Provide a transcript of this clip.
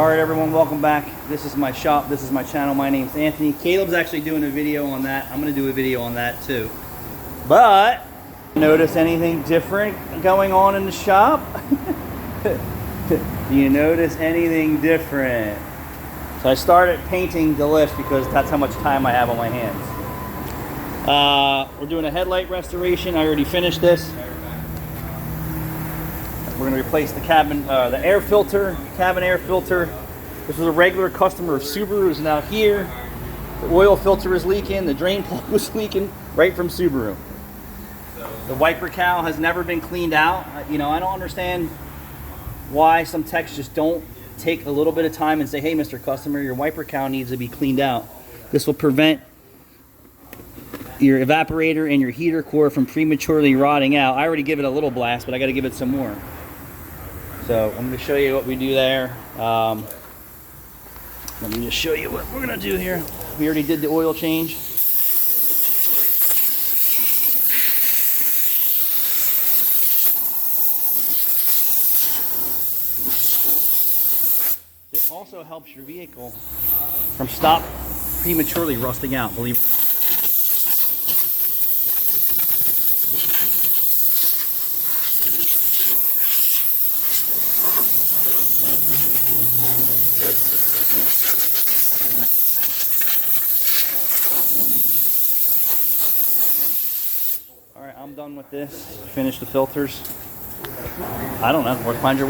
Alright everyone, welcome back. This is my shop, this is my channel, my name's Anthony. Caleb's actually doing a video on that. I'm going to do a video on that too. But, notice anything different going on in the shop? Do you notice anything different? So I started painting the lift because that's how much time I have on my hands. We're doing a headlight restoration. I already finished this. We're going to replace the cabin, the air filter, cabin air filter. This was a regular customer of Subaru, is now here. The oil filter is leaking. The drain plug was leaking right from Subaru. The wiper cowl has never been cleaned out. You know, I don't understand why some techs just don't take a little bit of time and say, hey, Mr. Customer, your wiper cowl needs to be cleaned out. This will prevent your evaporator and your heater core from prematurely rotting out. I already give it a little blast, but I got to give it some more. So I'm going to show you what we do there. Let me just show you what we're going to do here. We already did the oil change. This also helps your vehicle from stop prematurely rusting out, believe it or not. Alright, I'm done with this. Finish the filters. I don't know. Find your